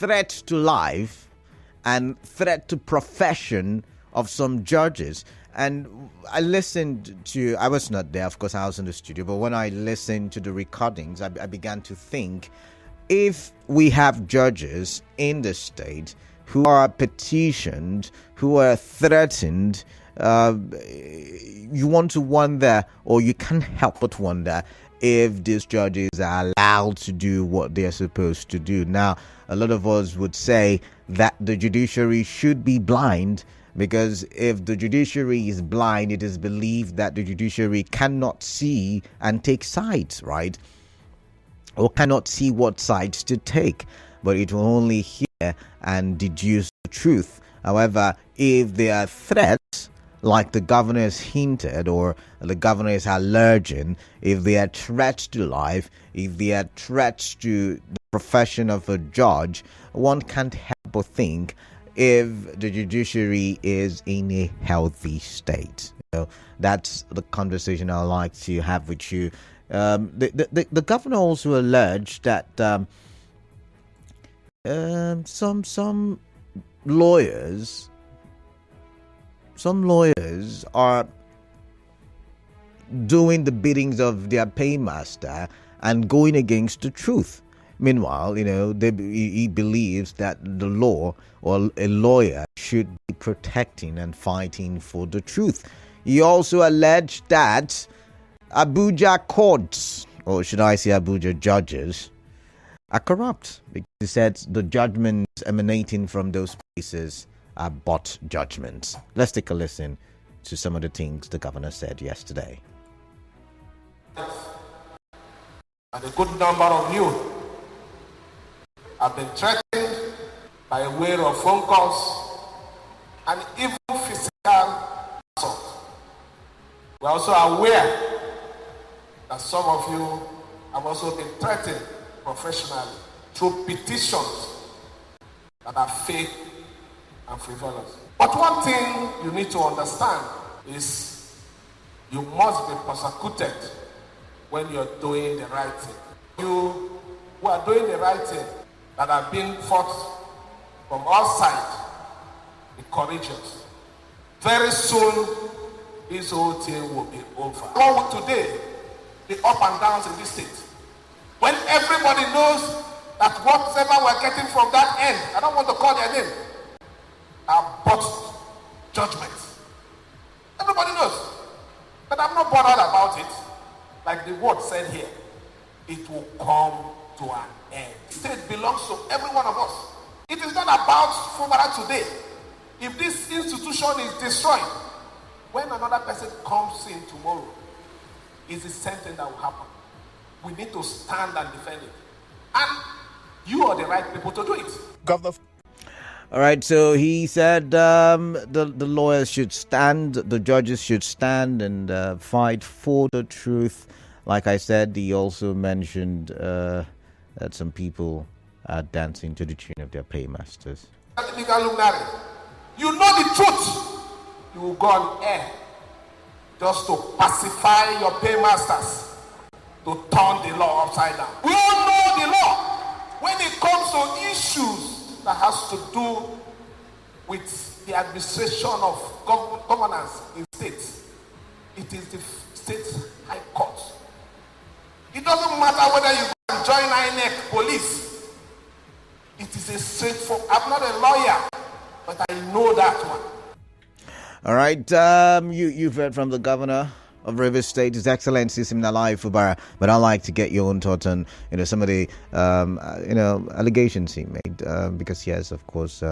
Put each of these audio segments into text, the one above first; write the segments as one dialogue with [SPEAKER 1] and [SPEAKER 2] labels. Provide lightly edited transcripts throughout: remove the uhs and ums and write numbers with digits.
[SPEAKER 1] threat to life and threat to profession of some judges. And I was not there, of course, I was in the studio, but when I listened to the recordings, I began to think, if we have judges in the state who are petitioned, who are threatened, you want to wonder, or you can't help but wonder, if these judges are allowed to do what they're supposed to do. Now, a lot of us would say that the judiciary should be blind, because if the judiciary is blind, it is believed that the judiciary cannot see and take sides, right? Or cannot see what sides to take, but it will only hear and deduce the truth. However, if there are threats, like the governor has hinted, or the governor is alleging, if there are threats to life, if there are threats to the profession of a judge, one can't help but think if the judiciary is in a healthy state. So that's the conversation I'd like to have with you. The governor also alleged that some lawyers are doing the biddings of their paymaster and going against the truth. Meanwhile, he believes that the law or a lawyer should be protecting and fighting for the truth. He also alleged that Abuja courts, or should I say Abuja judges, are corrupt, because he said the judgments emanating from those places are bought judgments. Let's take a listen to some of the things the governor said yesterday.
[SPEAKER 2] And a good number of you have been threatened by way of phone calls and even physical assault. We are also aware that some of you have also been threatened professionally through petitions that are fake and frivolous. But one thing you need to understand is you must be prosecuted when you're doing the right thing. You who are doing the right thing, that are being fought from all sides, be courageous. Very soon, this whole thing will be over. All today, the up and downs in this state, when everybody knows that whatever we're getting from that end, I don't want to call their name, are bought judgments. Everybody knows. But I'm not bothered about it. Like the word said here, it will come to an end. The state belongs to every one of us. It is not about Fubara today. If this institution is destroyed, when another person comes in tomorrow, it's the same thing that will happen. We need to stand and defend it. And you are the right people to do it.
[SPEAKER 3] Governor.
[SPEAKER 1] All right, so he said the lawyers should stand, the judges should stand and fight for the truth. Like I said, he also mentioned that some people are dancing to the tune of their paymasters.
[SPEAKER 2] You know the truth. You will go on air just to pacify your paymasters, to turn the law upside down. We all know the law. When it comes to issues that has to do with the administration of governance in states, it is the state high court. It doesn't matter whether you go and join INEC police. It is a straightforward. I'm not a lawyer, but I know that one.
[SPEAKER 1] All right, you've heard from the governor of Rivers State, His Excellency Siminalayi Fubara, but I'd like to get your own thoughts on some of the allegations he made, because yes, of course,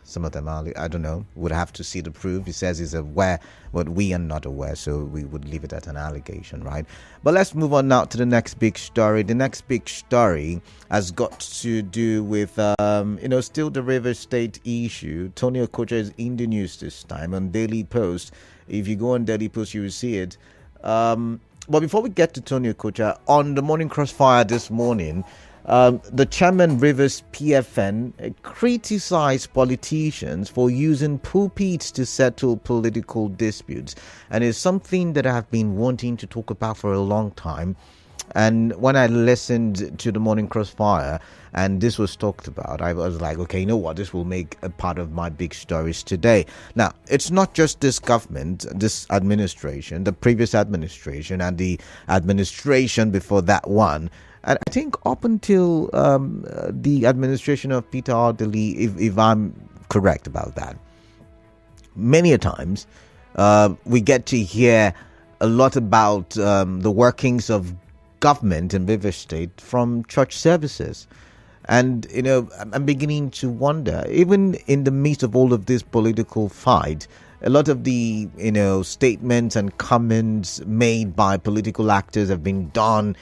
[SPEAKER 1] some of them are, I don't know, would have to see the proof. He says he's aware, but we are not aware, so we would leave it at an allegation, right? But let's move on now to the next big story. The next big story has got to do with, still the Rivers State issue. Tony Okocha is in the news this time on Daily Post. If you go on Daily Post, you will see it. But before we get to Tony Okocha, on the Morning Crossfire this morning, the chairman Rivers PFN criticized politicians for using pulpits to settle political disputes, and it's something that I've been wanting to talk about for a long time. And when I listened to the Morning Crossfire and this was talked about, I was like, okay, you know what? This will make a part of my big stories today. Now, it's not just this government, this administration, the previous administration, and the administration before that one. And I think up until the administration of Peter Ardley, if I'm correct about that, many a times we get to hear a lot about the workings of government in River State from church services. And, I'm beginning to wonder, even in the midst of all of this political fight, a lot of the, statements and comments made by political actors have been done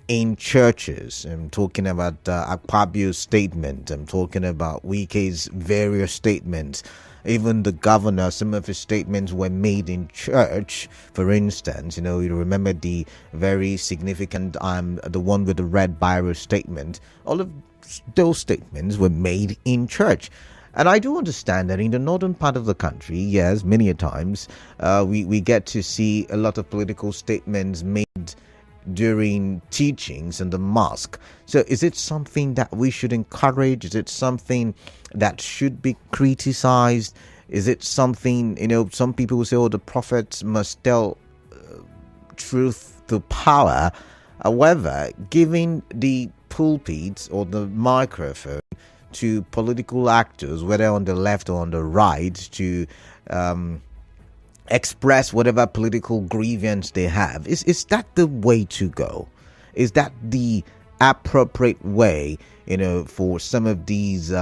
[SPEAKER 1] in churches. I'm talking about Akpabio's statement. I'm talking about Wike's various statements. Even the governor, some of his statements were made in church. For instance, you remember the very significant, the one with the red biro statement. All of those statements were made in church. And I do understand that in the northern part of the country, yes, many a times, we get to see a lot of political statements made during teachings in the mosque. So is it something that we should encourage? Is it something that should be criticized? Is it something, some people will say, oh, the prophets must tell truth to power. However, giving the pulpit or the microphone to political actors, whether on the left or on the right, to express whatever political grievance they have, is that the way to go? Is that the appropriate way, for some of these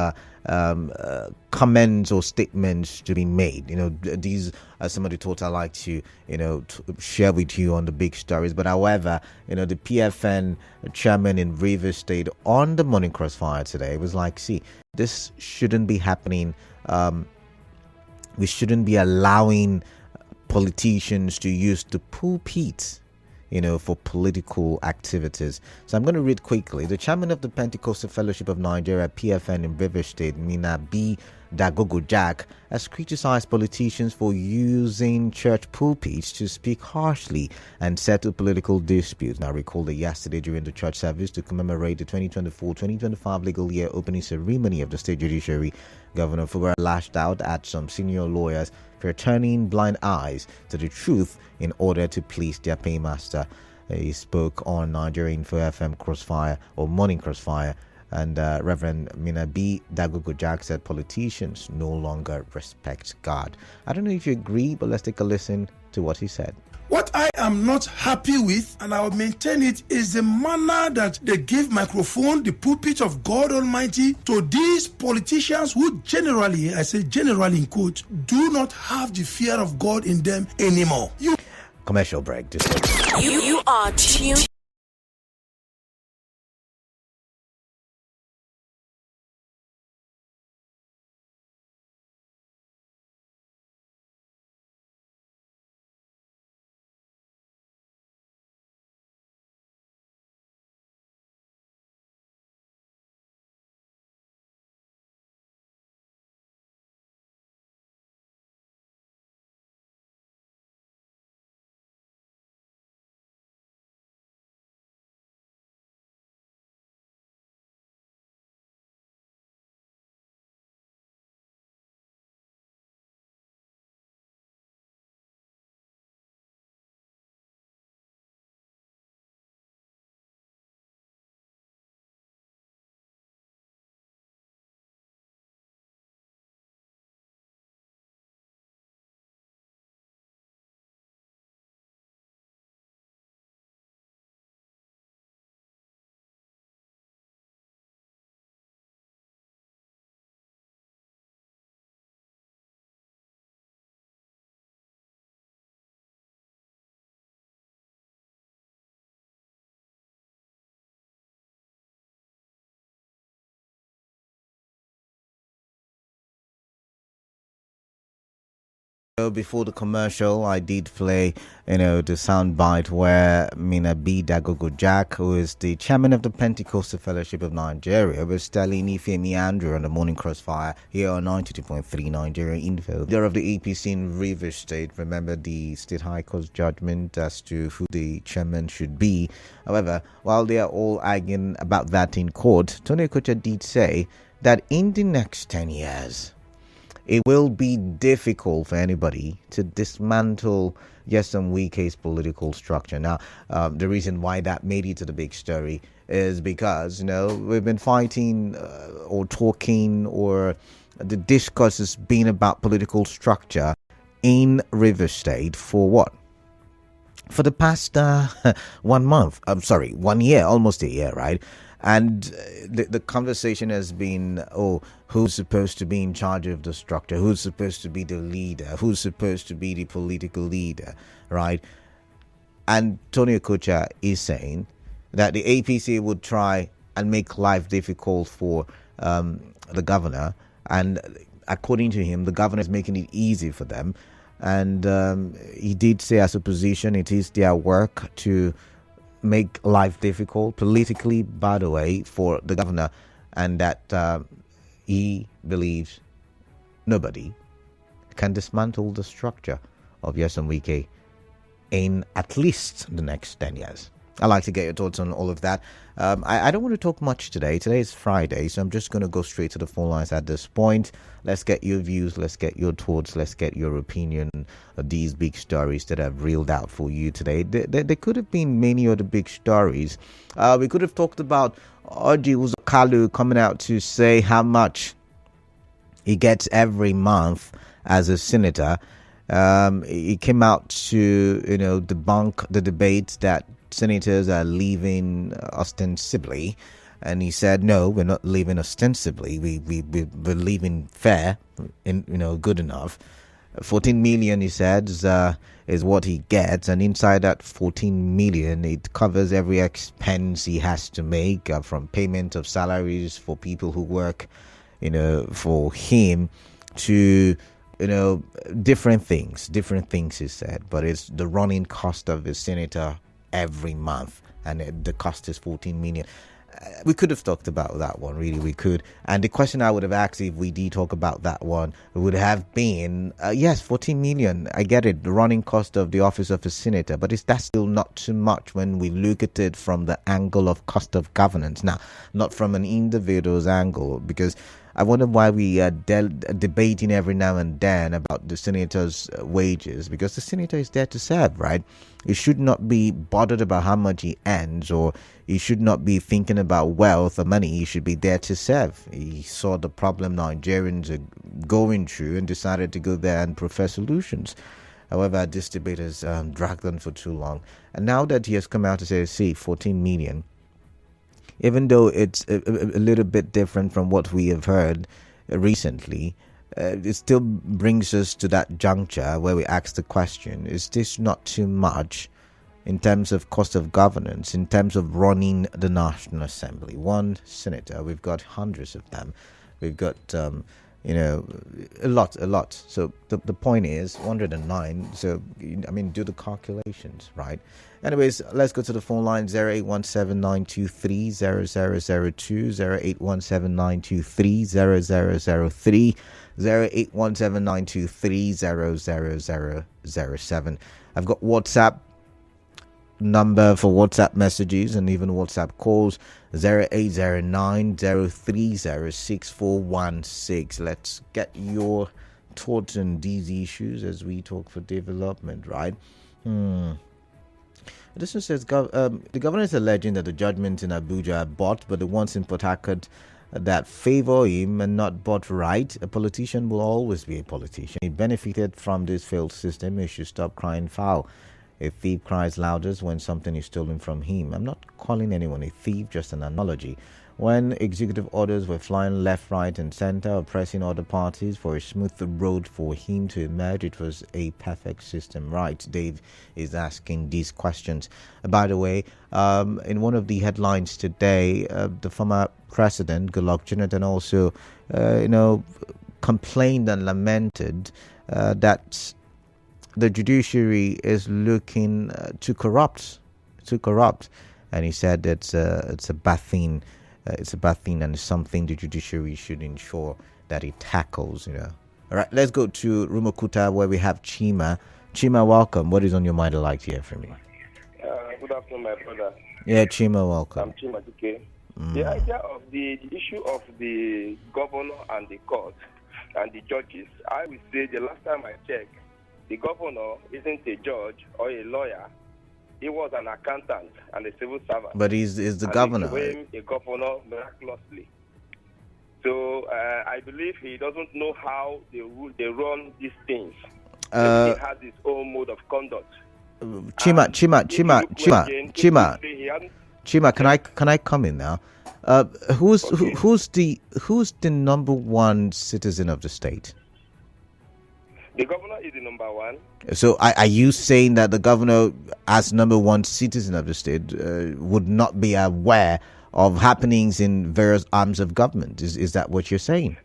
[SPEAKER 1] comments or statements to be made? These are some of the thoughts I like to share with you on the big stories. But however, the PFN chairman in Rivers State on the Morning Crossfire today was like, see, this shouldn't be happening. We shouldn't be allowing politicians to use the pulpit, for political activities. So I'm going to read quickly. The chairman of the Pentecostal Fellowship of Nigeria, PFN, in River State, Mina B. Dagogo Jack, has criticized politicians for using church pulpits to speak harshly and settle political disputes. Now, recall that yesterday during the church service to commemorate the 2024-2025 legal year opening ceremony of the state judiciary, Governor Fubara lashed out at some senior lawyers for turning blind eyes to the truth in order to please their paymaster. He spoke on Nigerian Info FM Crossfire or Morning Crossfire, and Reverend Mina B. Dagogo Jack said politicians no longer respect God. I don't know if you agree, but let's take a listen to what he said.
[SPEAKER 3] What I am not happy with, and I will maintain it, is the manner that they give microphone, the pulpit of God Almighty, to these politicians who generally, I say generally in quote, do not have the fear of God in them anymore.
[SPEAKER 1] Commercial break.
[SPEAKER 4] You are tuned
[SPEAKER 1] So before the commercial, I did play, the soundbite where Mina B. Dagogo Jack, who is the chairman of the Pentecostal Fellowship of Nigeria, was telling Ifemi Andrew on the Morning Crossfire here on 92.3 Nigeria Info. Leader of the APC in Rivers State, remember the State High Court's judgment as to who the chairman should be. However, while they are all arguing about that in court, Tony Okocha did say that in the next 10 years, it will be difficult for anybody to dismantle Wike's political structure. Now, the reason why that made it to the big story is because, we've been fighting or talking, or the discourse has been about political structure in River State for what? For the past 1 month. 1 year, almost a year, right? And the conversation has been, who's supposed to be in charge of the structure? Who's supposed to be the leader? Who's supposed to be the political leader, right? And Tony Okocha is saying that the APC would try and make life difficult for the governor. And according to him, the governor is making it easy for them. And he did say, as a position, it is their work to make life difficult politically, by the way, for the governor, and that he believes nobody can dismantle the structure of Wike in at least the next 10 years. I'd like to get your thoughts on all of that. I don't want to talk much today. Today is Friday, so I'm just going to go straight to the phone lines at this point. Let's get your views, let's get your thoughts, let's get your opinion of these big stories that I've reeled out for you today. There could have been many other big stories. We could have talked about Orji Uzakalu coming out to say how much he gets every month as a senator. He came out to, debunk the debate that senators are leaving ostensibly, and he said, no, we're not leaving ostensibly, we're leaving fair, good enough. 14 million, he said, is what he gets, and inside that 14 million, it covers every expense he has to make, from payment of salaries for people who work for him, to different things he said, but it's the running cost of a senator every month, and the cost is 14 million. We could have talked about that one, really, we could. And the question I would have asked if we did talk about that one would have been, yes, 14 million, I get it, the running cost of the office of a senator, but is that still not too much when we look at it from the angle of cost of governance? Now, not from an individual's angle, because I wonder why we are debating every now and then about the senator's wages, because the senator is there to serve, right? He should not be bothered about how much he earns, or he should not be thinking about wealth or money. He should be there to serve. He saw the problem Nigerians are going through and decided to go there and profess solutions. However, this debate has dragged on for too long. And now that he has come out to say, see, 14 million, even though it's a little bit different from what we have heard recently, it still brings us to that juncture where we ask the question, is this not too much in terms of cost of governance, in terms of running the National Assembly? One senator, we've got hundreds of them. We've got, a lot. So the point is 109. So, do the calculations, right? Anyways, let's go to the phone line, 0817-923-0002, 0817-923-0003, 0817-923-00007. I've got WhatsApp number for WhatsApp messages and even WhatsApp calls, 0809-030-6416. Let's get your thoughts on these issues as we talk for development, right? This one says, the governor is alleging that the judgments in Abuja are bought, but the ones in Port Harcourt that favor him and not bought right. A politician will always be a politician. He benefited from this failed system. He should stop crying foul. A thief cries loudest when something is stolen from him. I'm not calling anyone a thief, just an analogy. When executive orders were flying left, right, and center, oppressing other parties for a smooth road for him to emerge, it was a perfect system, right? Dave is asking these questions. By the way, in one of the headlines today, the former president, Goodluck Jonathan, also, complained and lamented that the judiciary is looking too corrupt, and he said it's a bad thing. It's a bad thing, and it's something the judiciary should ensure that it tackles. All right, let's go to Rumukuta where we have Chima. Chima, welcome. What is on your mind? I'd like to hear from you.
[SPEAKER 5] Good afternoon, my brother.
[SPEAKER 1] Yeah, Chima, welcome.
[SPEAKER 5] I'm Chima Duke. The idea of the issue of the governor and the court and the judges, I would say the last time I checked, the governor isn't a judge or a lawyer. He was an accountant and a civil servant.
[SPEAKER 1] But he's the governor.
[SPEAKER 5] They became a governor miraculously. So I believe he doesn't know how they run these things. He has his own mode of conduct.
[SPEAKER 1] Chima, can I come in now? Who's the number one citizen of the state?
[SPEAKER 5] The governor is the number one.
[SPEAKER 1] So are you saying that the governor, as number one citizen of the state, would not be aware of happenings in various arms of government? Is that what you're saying?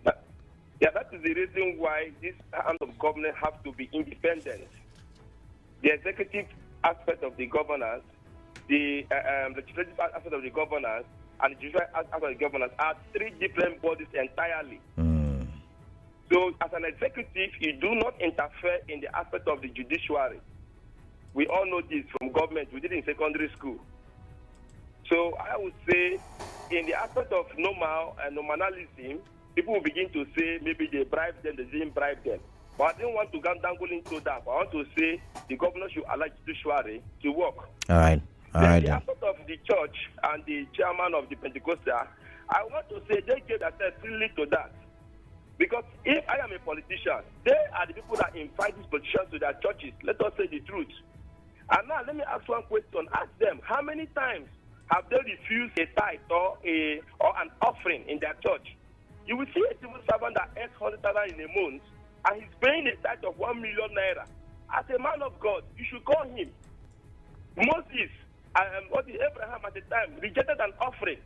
[SPEAKER 5] Yeah, that is the reason why this arm of government have to be independent. The executive aspect of the governance, the legislative aspect of the governance, and the judicial aspect of the governance are three different bodies entirely. So, as an executive, you do not interfere in the aspect of the judiciary. We all know this from government. We did it in secondary school. So, I would say, in the aspect of nominalism, people will begin to say maybe they bribed them, they didn't bribe them. But I don't want to dangle into that. I want to say the governor should allow the judiciary to work.
[SPEAKER 1] All right.
[SPEAKER 5] The aspect of the church and the chairman of the Pentecostal, I want to say they gave themselves freely to that. Because if I am a politician, they are the people that invite these politicians to their churches. Let us say the truth. And now let me ask one question. Ask them, how many times have they refused a tithe or an offering in their church? You will see a civil servant that earns 100,000 in a month, and he's paying a tithe of 1 million naira. As a man of God, you should call him. Moses, Abraham at the time rejected an offering.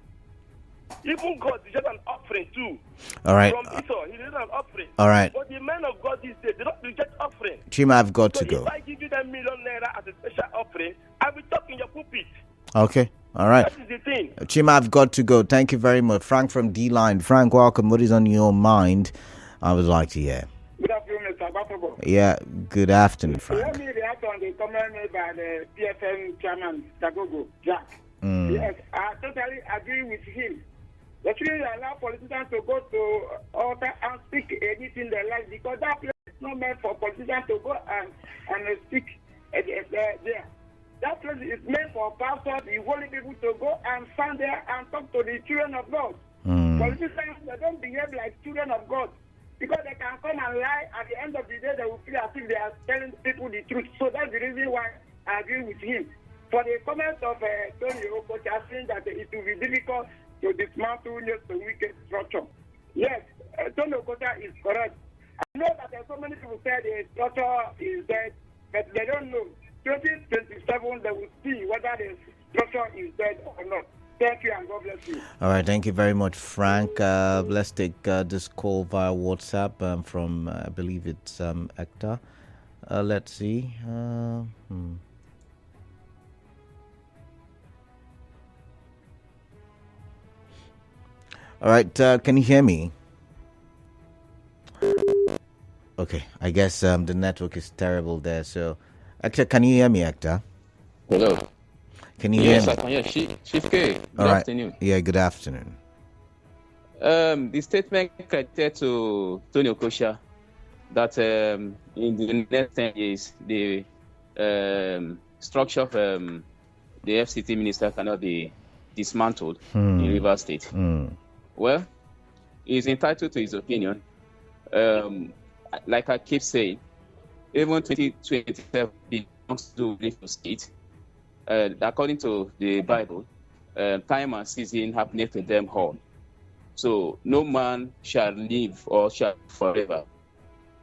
[SPEAKER 5] Even God rejected an offering too.
[SPEAKER 1] All right.
[SPEAKER 5] From Esau, he rejected an offering.
[SPEAKER 1] All right.
[SPEAKER 5] But the men of God these days, they don't reject offering.
[SPEAKER 1] Chima, I've got
[SPEAKER 5] so
[SPEAKER 1] to go.
[SPEAKER 5] If I give you 10 million naira as a special offering, I will talk in your pulpit.
[SPEAKER 1] Okay. All right.
[SPEAKER 5] That is the thing.
[SPEAKER 1] Chima, I've got to go. Thank you very much. Frank from D-Line. Frank, welcome. What is on your mind? I would like to hear.
[SPEAKER 6] Good afternoon, Mr. Batogo.
[SPEAKER 1] Yeah, good afternoon, Frank.
[SPEAKER 6] Let me react on the comment made by the PFM chairman, Tagogo, Jack. Yes, I totally agree with him. They shouldn't allow politicians to go to altar and speak anything they like, because that place is not meant for politicians to go and speak there. That place is meant for pastors, the holy people to go and stand there and talk to the children of God. Politicians, they don't behave like children of God, because they can come and lie. At the end of the day, they will feel as if they are telling people the truth. So that's the reason why I agree with him. For the comment of Tony Okocha saying that it will be difficult to dismantle the Wike structure. Yes, Tony Okocha is correct. I know that so many people say the structure is dead, but they don't know. 2027, they will see whether the structure is dead or not. Thank you, and God bless you.
[SPEAKER 1] All right, thank you very much, Frank. Let's take this call via WhatsApp from, I believe it's Hector. Let's see. All right, can you hear me? Okay, I guess the network is terrible there. So, Hector, can you hear me, Hector?
[SPEAKER 7] Hello.
[SPEAKER 1] Can you hear me?
[SPEAKER 7] Yes, I can hear. Chief K, good afternoon.
[SPEAKER 1] Yeah, good afternoon.
[SPEAKER 7] The statement credited to Tony Okocha that in the next 10 years, the structure of the FCT minister cannot be dismantled in Rivers State. Well, he's entitled to his opinion. Like I keep saying, even 2027 belongs to the state. According to the Bible, time and season happeneth to them all. So no man shall live or shall forever.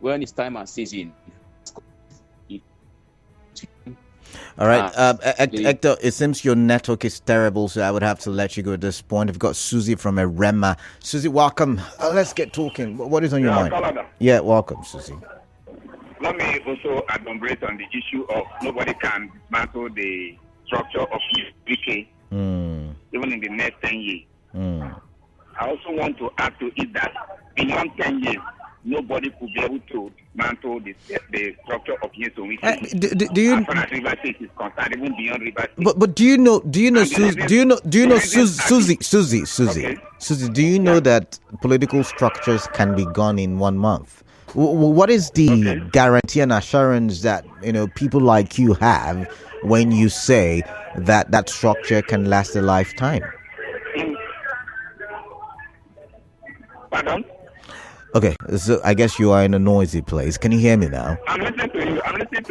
[SPEAKER 7] When it's time and season.
[SPEAKER 1] All right, Hector, it seems your network is terrible, so I would have to let you go at this point. We've got Susie from Erema. Susie, welcome. Let's get talking. What is on your mind?
[SPEAKER 8] Canada.
[SPEAKER 1] Yeah, welcome, Susie.
[SPEAKER 8] let me also elaborate on the issue of nobody can dismantle the structure of Wike, even in the next 10 years. I also want to add to it that beyond 10 years, nobody could be able to dismantle the structure of Wike.
[SPEAKER 1] Do you?
[SPEAKER 8] As far as River State is concerned, even beyond River State.
[SPEAKER 1] But do you know Susie?
[SPEAKER 8] Okay.
[SPEAKER 1] Susie, do you know that political structures can be gone in 1 month? What is the guarantee and assurance that people like you have when you say that structure can last a lifetime?
[SPEAKER 8] Pardon?
[SPEAKER 1] Okay, so I guess you are in a noisy place. Can you hear me now?
[SPEAKER 8] I'm listening to you.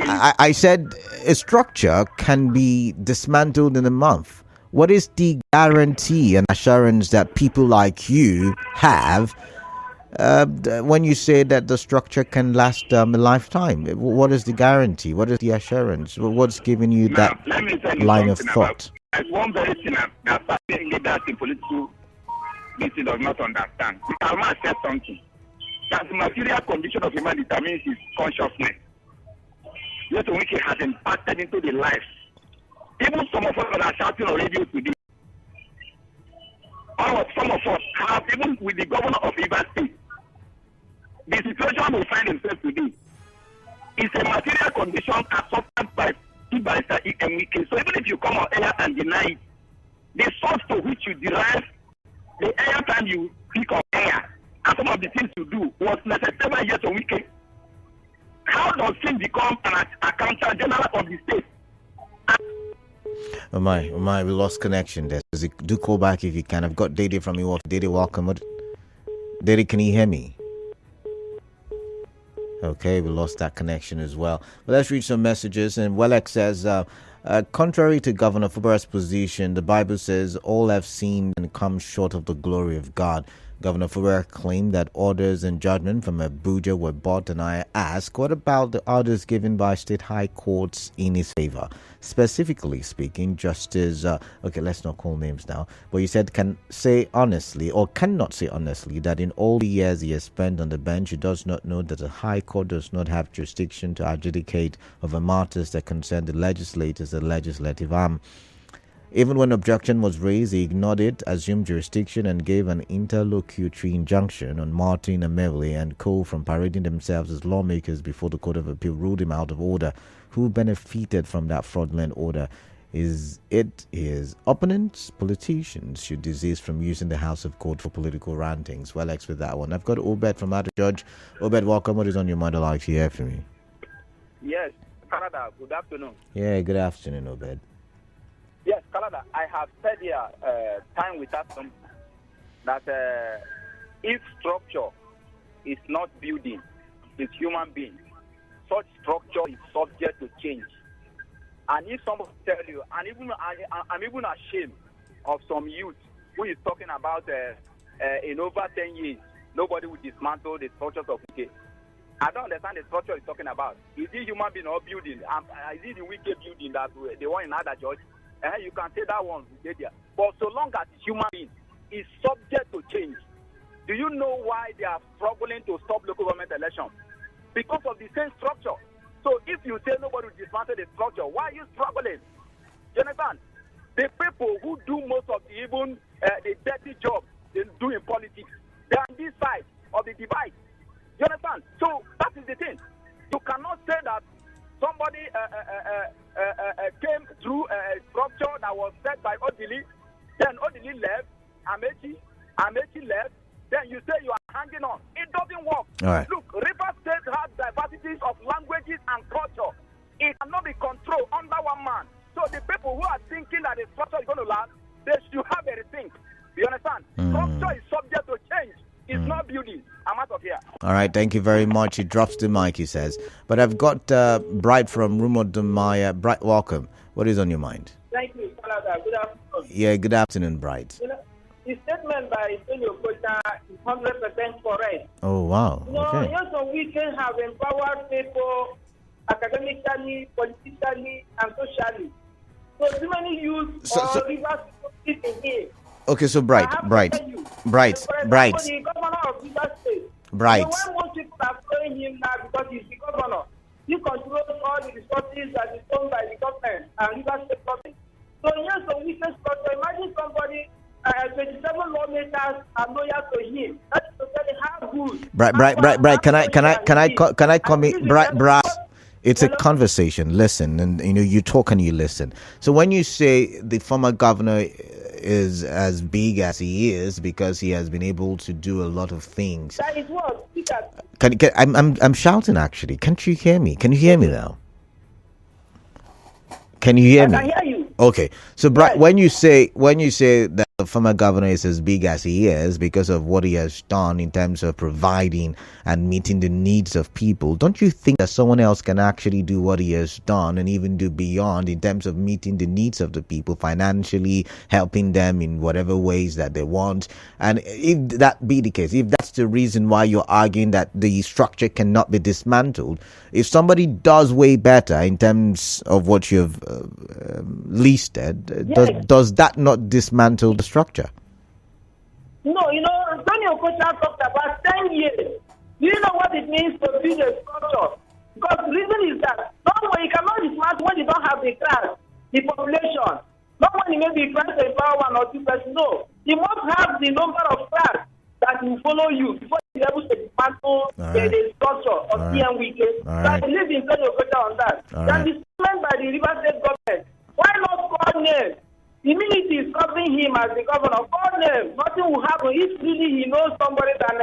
[SPEAKER 1] I said a structure can be dismantled in a month. What is the guarantee and assurance that people like you have when you say that the structure can last a lifetime? What is the guarantee? What is the assurance? What's giving you that line of thought?
[SPEAKER 8] There's one very thing that certain leaders in political meeting does not understand. Kalman said something. That the material condition of human determines his consciousness. Yet which has impacted into the life. Even some of us that are shouting on radio today, some of us have, even with the governor of River State, the situation we find himself today is a material condition as suffered by Barrister Wike. So even if you come out air and deny it, the source to which you derive the air time you speak of air and some of the things you do was necessary yet to Wike. How does he become an accountant general of the state?
[SPEAKER 1] Oh my, we lost connection there. Do call back if you can. I've got Dede from you. Dede, welcome. Dede, can you hear me? Okay, we lost that connection as well. But let's read some messages. And Wike says, contrary to Governor Fubara's position, the Bible says all have sinned and come short of the glory of God. Governor Fubara claimed that orders and judgment from Abuja were bought, and I ask, what about the orders given by state high courts in his favor? Specifically speaking, Justice, let's not call names now, but he said can say honestly or cannot say honestly that in all the years he has spent on the bench, he does not know that the high court does not have jurisdiction to adjudicate over matters that concern the legislators and legislative arm. Even when objection was raised, he ignored it, assumed jurisdiction, and gave an interlocutory injunction on Martin Amewle and co. from parading themselves as lawmakers before the Court of Appeal ruled him out of order. Who benefited from that fraudulent order? Is it his opponents? Politicians should desist from using the House of Court for political rantings. Well, with that one. I've got Obed from Ada Judge. Obed, welcome. What is on your mind? I'd like to hear from you.
[SPEAKER 9] Yes, Canada, good afternoon.
[SPEAKER 1] Yeah, good afternoon, Obed.
[SPEAKER 9] Yes, Canada, I have said here time without some that if structure is not building, it's human being, such structure is subject to change. And if someone tell you, and even I'm even ashamed of some youth who is talking about in over 10 years, nobody will dismantle the structures of Wike. I don't understand the structure he's talking about. Is it human being or building? Is it the Wike building that the one in other judge? You can say that one there. But so long as it's human being, is subject to change. Do you know why they are struggling to stop local government elections? Because of the same structure. So if you say nobody will dismantle the structure, why are you struggling? You understand? The people who do most of the even the dirty job they do in politics, they are on this side of the divide. You understand? So that is the thing. You cannot say that somebody came through a structure that was set by Odili, then Odili left, Amechi left, then you say you are hanging on. It doesn't work.
[SPEAKER 1] All right.
[SPEAKER 9] Look, River State has diversities of languages and culture. It cannot be controlled under one man. So the people who are thinking that the structure is going to last, they should have a rethink. You understand? Structure is subject to change. It's not building. I'm out of here.
[SPEAKER 1] All right, thank you very much. He drops the mic, he says. But I've got Bright from Rumodumaya. Bright, welcome. What is on your mind?
[SPEAKER 6] Thank you, Canada. Good afternoon.
[SPEAKER 1] Yeah, good afternoon, Bright.
[SPEAKER 6] The statement by Okocha is 100% correct.
[SPEAKER 1] Oh, wow. Okay.
[SPEAKER 6] Yes, so we can have empowered people academically, politically, and socially. So too many youth or rivers in here.
[SPEAKER 1] Okay, so Bright.
[SPEAKER 6] The governor of River State.
[SPEAKER 1] Bright.
[SPEAKER 6] So why most people are following him now because he's the governor? Yorubas are loyal to him. That is to tell you how good.
[SPEAKER 1] Bright. Can I comment, Bright? It's a conversation. Listen, and you talk and you listen. So when you say the former governor is as big as he is because he has been able to do a lot of things.
[SPEAKER 6] That is what.
[SPEAKER 1] I'm shouting actually. Can't you hear me? Can you hear me now? Can you hear me?
[SPEAKER 6] I can hear you.
[SPEAKER 1] Okay. So,
[SPEAKER 6] Yes.
[SPEAKER 1] when you say that the former governor is as big as he is because of what he has done in terms of providing and meeting the needs of people, don't you think that someone else can actually do what he has done and even do beyond in terms of meeting the needs of the people financially, helping them in whatever ways that they want? And if that be the case, if that's the reason why you're arguing that the structure cannot be dismantled, if somebody does way better in terms of what you've listed, does that not dismantle the structure?
[SPEAKER 6] No, Tony Okocha talked about 10 years. Do you know what it means to build a structure? Because the reason is that you cannot dismantle when you don't have the class, the population. Not when you maybe trying to empower one or two persons. No, you must have the number of class that will follow you before you be able to dismantle the structure of Wike. So I believe in Tony Okocha on that. Then the statement by the River State government, why not call names? The minute is covering him as the governor, call name. Nothing will happen. If really he knows somebody than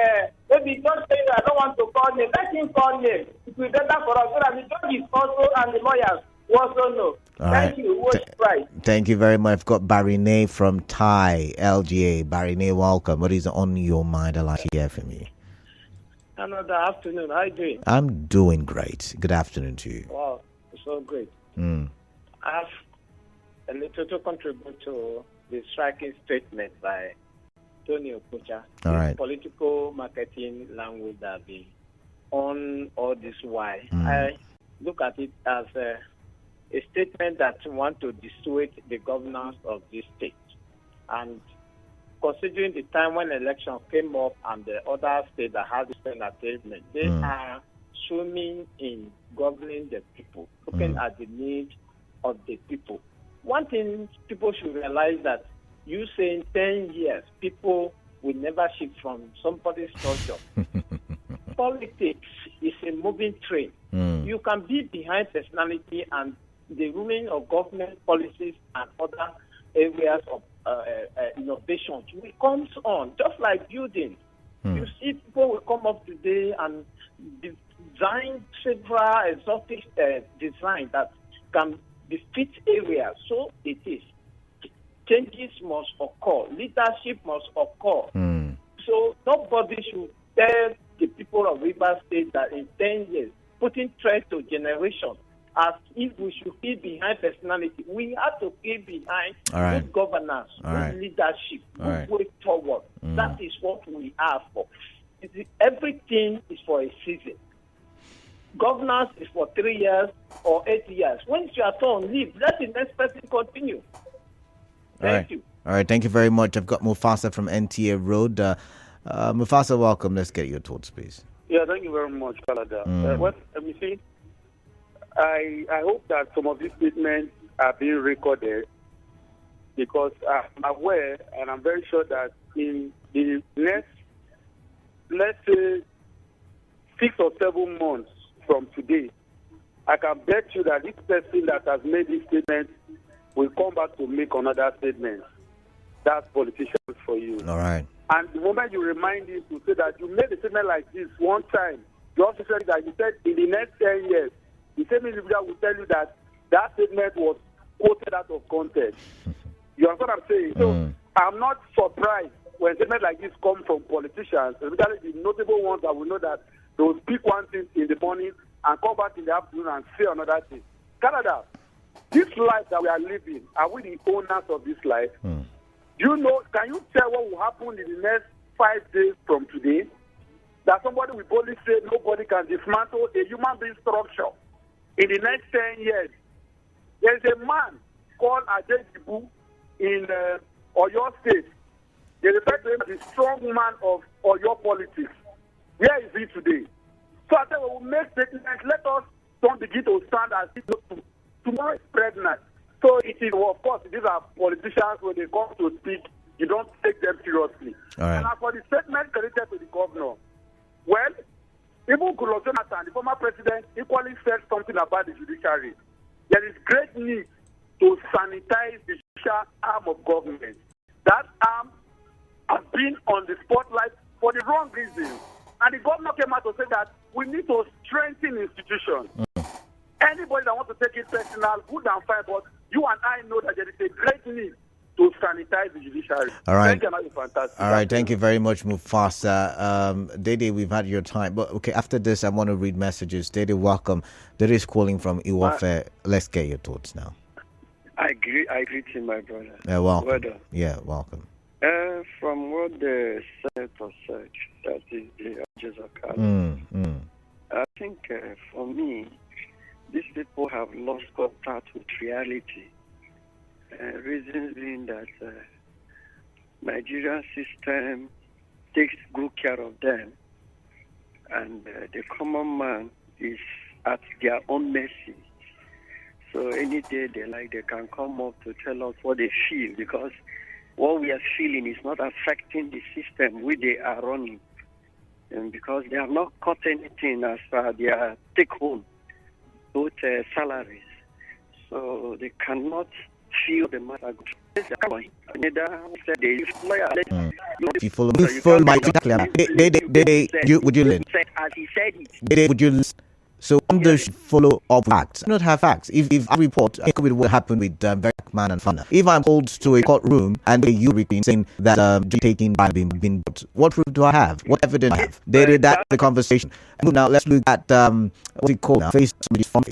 [SPEAKER 6] maybe just saying I don't want to call name, let him call name. It will be better for us so that the judges also and the lawyers will also know. Thank you. Right.
[SPEAKER 1] Thank you very much. I've got Barine from Thai LGA. Barine, welcome. What is on your mind? I'd like to hear from you.
[SPEAKER 10] Good afternoon. How are you doing?
[SPEAKER 1] I'm doing great. Good afternoon to you.
[SPEAKER 10] Wow, so great. I have a little to contribute to the striking statement by Tony Okocha.
[SPEAKER 1] All right.
[SPEAKER 10] Political marketing language that be on all this while. I look at it as a statement that want to dissuade the governors of this state. And considering the time when election came up and the other states that had the same attainment, they are swimming in governing the people, looking at the needs of the people. One thing people should realize that you say in 10 years, people will never shift from somebody's structure. Politics is a moving train. You can be behind personality and the ruling of government policies and other areas of innovations. It comes on, just like building. You see people will come up today and design several exotic design that can befit areas. So it is. Changes must occur. Leadership must occur. So nobody should tell the people of River State that in 10 years, putting threat to generation as if we should be behind personality. We have to be behind good governance, good leadership, good way forward. That is what we are for. Everything is for a season. Governance is for 3 years or 8 years. Once you are done, leave. Let the next person continue. Thank you.
[SPEAKER 1] All right. Thank you very much. I've got Mufasa from NTA Road. Mufasa, welcome. Let's get your thoughts, please.
[SPEAKER 11] Yeah, thank you very much, Canada. Let me see. I hope that some of these statements are being recorded because I'm aware and I'm very sure that in the next, let's say, 6 or 7 months from today, I can bet you that this person that has made this statement will come back to make another statement. That's politicians for you.
[SPEAKER 1] All right.
[SPEAKER 11] And the moment you remind him to say that you made a statement like this one time, you also said that you said in the next 10 years, the same individual will tell you that that statement was quoted out of context. You understand what I'm saying? So I'm not surprised when statements like this come from politicians, especially the notable ones that will know that they will speak one thing in the morning and come back in the afternoon and say another thing. Canada, this life that we are living, are we the owners of this life? You know, can you tell what will happen in the next 5 days from today? That somebody will boldly say nobody can dismantle a human being structure in the next 10 years. There is a man called Alleges in Oyo State. They refer to him as the strong man of Oyo politics. Where is he today? So I said, we will make statements. Let us don't begin to stand as if tomorrow is pregnant. So it is, well, of course, these are politicians when they come to speak. you don't take them seriously.
[SPEAKER 1] All right.
[SPEAKER 11] And as for the statement credited to the governor, well, even Goodluck Jonathan, the former president, equally said something about the judiciary. There is great need to sanitize the judicial arm of government. That arm has been on the spotlight for the wrong reasons. And the governor came out to say that we need to strengthen institutions. Anybody that wants to take it personal, good and fine, but you and I know that there is a great need to sanitize the judiciary.
[SPEAKER 1] All right.
[SPEAKER 11] Thank you, and fantastic.
[SPEAKER 1] All right, thank you very much, Mufasa. Dede, we've had your time. But okay, after this, I want to read messages. Dede, welcome. Dede is calling from Iwafe. Let's get your thoughts now.
[SPEAKER 12] I greet you, my brother.
[SPEAKER 1] Welcome.
[SPEAKER 12] Well done.
[SPEAKER 1] Yeah, welcome.
[SPEAKER 12] From what the senator said, that is the Alleges of I think for me, these people have lost contact with reality. Reasons being that Nigerian system takes good care of them, and the common man is at their own mercy. So any day they like, they can come up to tell us what they feel, because what we are feeling is not affecting the system which they are running, and because they have not cut anything as far their take home, both salaries, so they cannot feel the matter.
[SPEAKER 1] You follow my would you listen?
[SPEAKER 12] As he said it.
[SPEAKER 1] Would you listen? So under should follow up facts. I don't have facts. If I report, I think with what happened with Beckman and Fana. If I'm called to a courtroom and you repeat saying that taking by been bought, what proof do I have? What evidence do I have? That's the conversation. Now let's look at what's it called now? Face somebody's phone.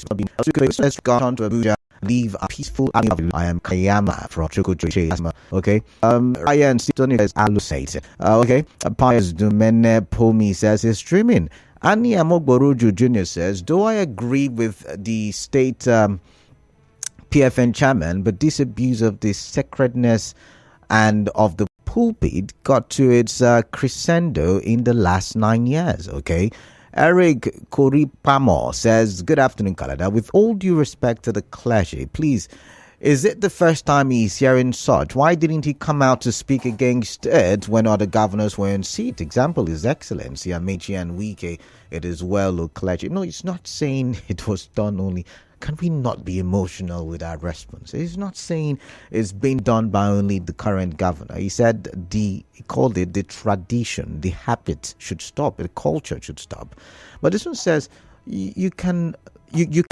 [SPEAKER 1] Let's go on to Abuja. Leave a peaceful. I am Kayama from Okocha. Okay. Ryan Sitoni says Alusate. Okay. Pius Dumene Pomi says he's streaming. Ani Amogboruju Jr. says, do I agree with the state PFN chairman, but this abuse of the sacredness and of the pulpit got to its crescendo in the last 9 years, okay? Eric Koripamo says, good afternoon, Canada. With all due respect to the clergy, please, is it the first time he's hearing such? Why didn't he come out to speak against it when other governors were in seat? Example, His Excellency Amechi and Wike. It is well, O clergy. No, it's not saying it was done only. Can we not be emotional with our response? He's not saying it's being done by only the current governor. He said he called it the tradition, the habit should stop, the culture should stop. But this one says you can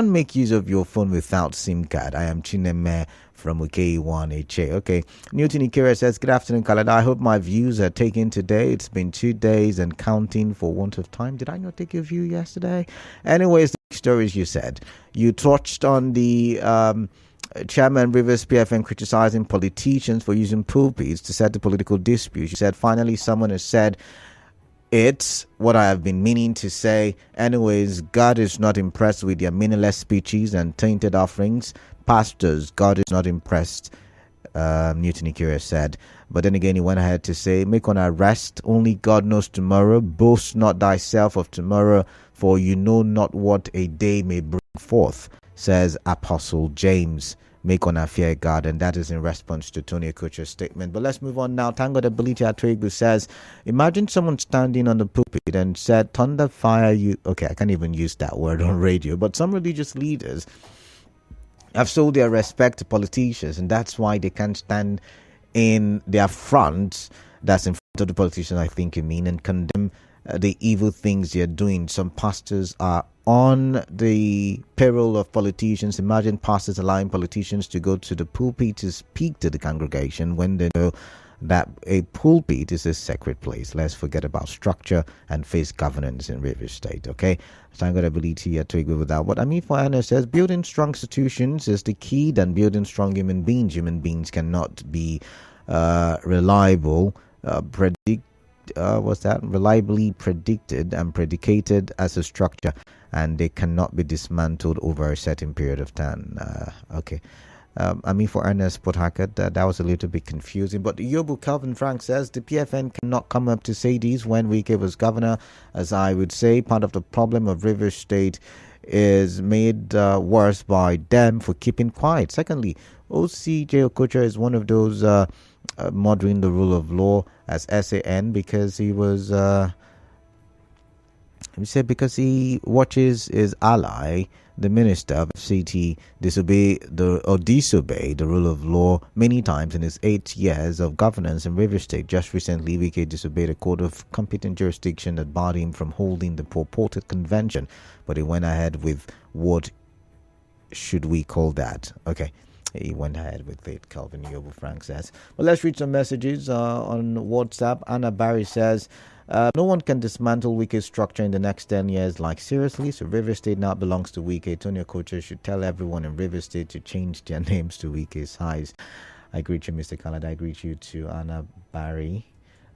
[SPEAKER 1] make use of your phone without SIM card. I am Chineme from UK1HA. Okay. Newton Ikira says, good afternoon, Kalada. I hope my views are taken today. It's been 2 days and counting for want of time. Did I not take your view yesterday? Anyways, the stories you said. You touched on the Chairman Rivers PFN criticizing politicians for using pulpits to settle political disputes. You said, finally, someone has said, it's what I have been meaning to say. Anyways, God is not impressed with their meaningless speeches and tainted offerings. Pastors, God is not impressed, Newton Ikira said. But then again, he went ahead to say, make one rest. Only God knows tomorrow. Boast not thyself of tomorrow, for you know not what a day may bring forth, says Apostle James. Make on fear God, and that is in response to Tony Okocha's statement. But let's move on now. Tango Ability Atwegu says, imagine someone standing on the pulpit and said, thunder, fire you. Okay, I can't even use that word on radio, but some religious leaders have sold their respect to politicians, and that's why they can't stand in their front, that's in front of the politicians, I think you mean, and condemn the evil things they're doing. Some pastors are on the payroll of politicians. Imagine pastors allowing politicians to go to the pulpit to speak to the congregation when they know that a pulpit is a sacred place. Let's forget about structure and face governance in Rivers State, okay? So I'm going to believe here to agree with that. What I mean for Anna says, building strong institutions is the key than building strong human beings. Human beings cannot be reliably predicted and predicated as a structure, and they cannot be dismantled over a certain period of time. Okay. I mean, for Ernest Pothakat, that was a little bit confusing. But Yobu Calvin Frank says the PFN cannot come up to say these when Wike was governor. As I would say, part of the problem of Rivers State is made worse by them for keeping quiet. Secondly, OCJ Okocha is one of those murdering the rule of law as SAN because he was, he said because he watches his ally, the minister of FCT, disobey the rule of law many times in his 8 years of governance in Rivers State. Just recently, Wike disobeyed a court of competent jurisdiction that barred him from holding the purported convention, but he went ahead with what should we call that? Okay. He went ahead with it, Calvin Yobo Frank says. Well, let's read some messages on WhatsApp. Anna Barry says, no one can dismantle Wike's structure in the next 10 years. Like, seriously? So River State now belongs to Wike. Tony Okocha should tell everyone in River State to change their names to Wike's highs. I greet you, Mr. Canada. I greet you to Anna Barry.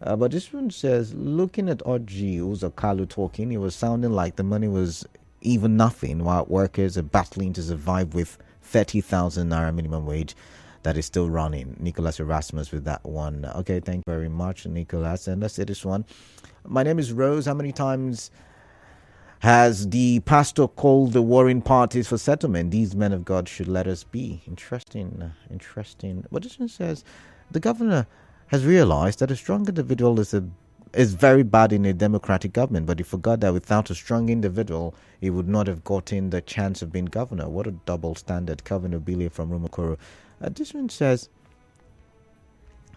[SPEAKER 1] But this one says, looking at Oji Uzakalu talking, it was sounding like the money was even nothing while workers are battling to survive with 30,000 naira minimum wage that is still running. Nicholas Erasmus with that one. Okay, thank you very much, Nicholas. And let's say this one. My name is Rose. How many times has the pastor called the warring parties for settlement? These men of God should let us be. Interesting. But this one says, the governor has realized that a strong individual is very bad in a democratic government, but he forgot that without a strong individual, he would not have gotten the chance of being governor. What a double standard. Calvin Obile from Rumokoro. This one says,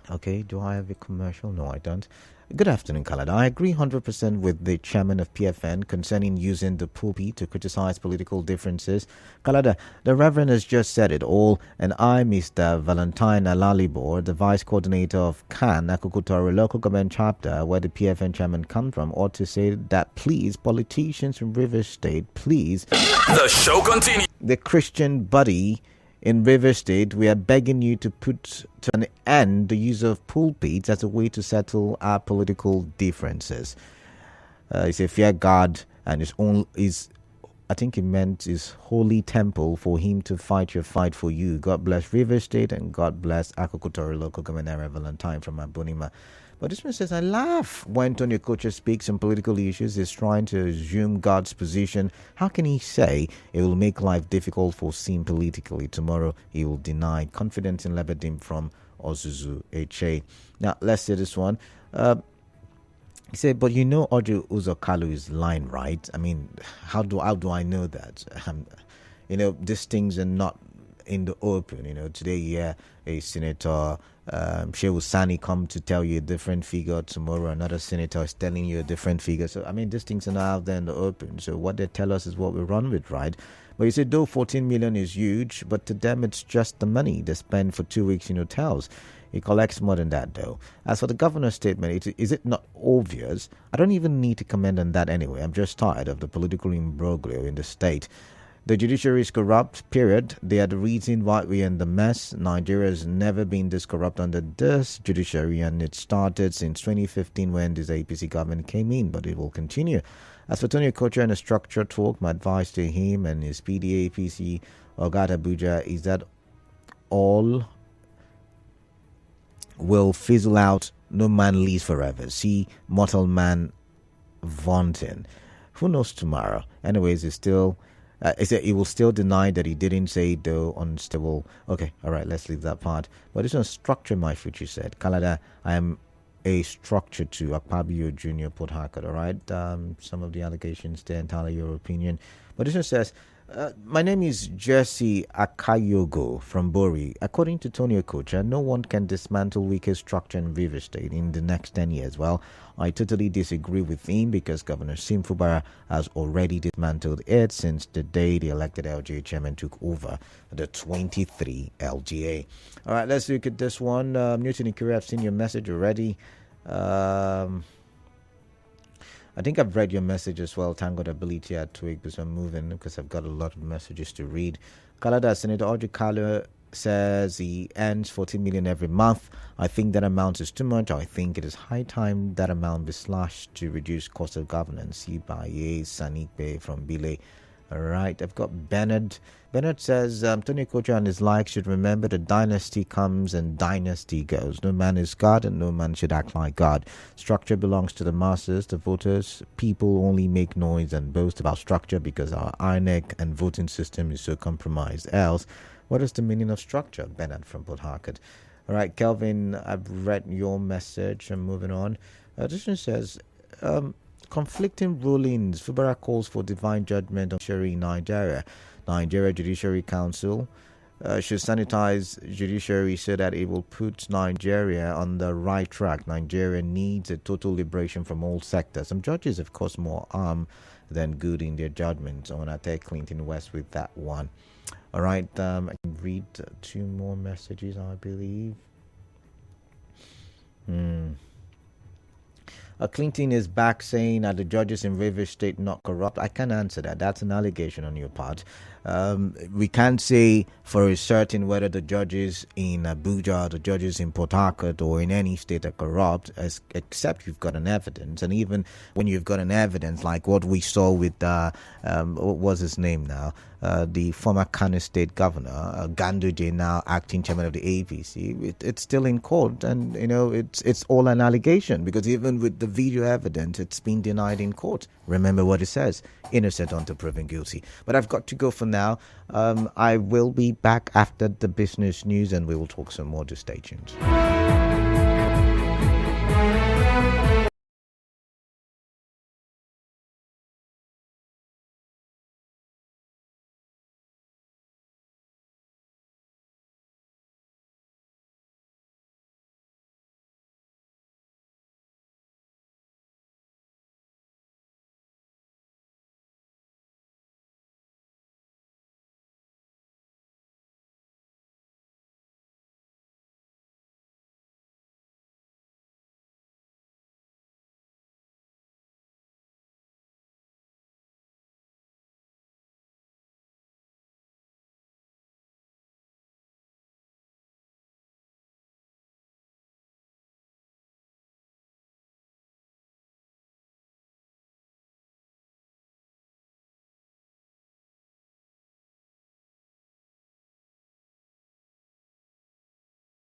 [SPEAKER 1] okay, do I have a commercial? No, I don't. Good afternoon, Khaled. I agree 100% with the chairman of PFN concerning using the pulpit to criticize political differences. Khaled, the Reverend has just said it all, and I, Mr. Valentine Alalibor, the vice coordinator of CAN, Akukutoro local government chapter, where the PFN chairman comes from, ought to say that please, politicians from Rivers State, please.
[SPEAKER 13] The show continues.
[SPEAKER 1] The Christian body in River State, we are begging you to put to an end the use of pulpits as a way to settle our political differences. He said, fear God and I think he meant his holy temple for him to fight your fight for you. God bless River State and God bless Akokotoro local government area Valentine from Abunima. But this one says, I laugh when Tony Okocha speaks on political issues. He's trying to assume God's position. How can he say it will make life difficult for him politically? Tomorrow he will deny confidence in Lebedim from Ozuzu HA. Now, let's say this one. He said, but you know Ojo Uzokalu is lying, right? I mean, how do I know that? These things are not in the open. Today, a senator, Shehu Sani, come to tell you a different figure. Tomorrow, another senator is telling you a different figure. So, these things are not out there in the open. So, what they tell us is what we run with, right? But you said, though 14 million is huge, but to them, it's just the money they spend for 2 weeks in hotels. He collects more than that, though. As for the governor's statement, is it not obvious? I don't even need to comment on that anyway. I'm just tired of the political imbroglio in the state. The judiciary is corrupt, period. They are the reason why we're in the mess. Nigeria has never been this corrupt under this judiciary, and it started since 2015 when this APC government came in, but it will continue. As for Tony Okocha and a structured talk, my advice to him and his PDA, APC, Ogat Abuja is that all will fizzle out. No man lives forever. See mortal man vaunting. Who knows tomorrow? Anyways, it's still... he will still deny that he didn't say it, though, unstable. Okay, all right, let's leave that part. But this one, structure my future, said. Kalada, I am a structure to Akpabio Jr. Port Harcourt, all right? Some of the allegations, they're entirely your opinion. But this one says, my name is Jesse Akayogo from Bori. According to Tony Okocha, no one can dismantle Wike's structure in River State in the next 10 years. Well, I totally disagree with him because Governor Fubara has already dismantled it since the day the elected LGA chairman took over the 23 LGA. All right, let's look at this one. Newton Ikuri, I've seen your message already. I think I've read your message as well. Thank God ability at Twig because I'm moving because I've got a lot of messages to read. Kalada, Senator Audrey Kalu says he earns 14 million every month. I think that amount is too much. I think it is high time that amount be slashed to reduce cost of governance. Ibaye Sanikbe from Bile. All right, I've got Bernard. Bernard says Tony Okocha and his likes should remember that dynasty comes and dynasty goes. No man is God and no man should act like God. Structure belongs to the masses, the voters. People only make noise and boast about structure because our INEC and voting system is so compromised. Else, what is the meaning of structure? Bernard from Port Harcourt. All right, Kelvin, I've read your message. I'm moving on. This one says, conflicting rulings. Fubara calls for divine judgment on judiciary in Nigeria. Nigeria Judiciary Council should sanitize judiciary so that it will put Nigeria on the right track. Nigeria needs a total liberation from all sectors. Some judges have caused more harm than good in their judgments. I want to take Clinton West with that one. All right, I can read 2 more messages, I believe. Clinton is back saying that the judges in Rivers State not corrupt. I can't answer that. That's an allegation on your part. We can't say for a certain whether the judges in Abuja, the judges in Port Harcourt, or in any state are corrupt, except you've got an evidence. And even when you've got an evidence, like what we saw with what was his name now, the former Kano State Governor Ganduje, now acting chairman of the APC, it's still in court, and it's all an allegation, because even with the video evidence, it's been denied in court. Remember what it says: innocent until proven guilty. But I've got to go for now. I will be back after the business news, and we will talk some more. To stay tuned.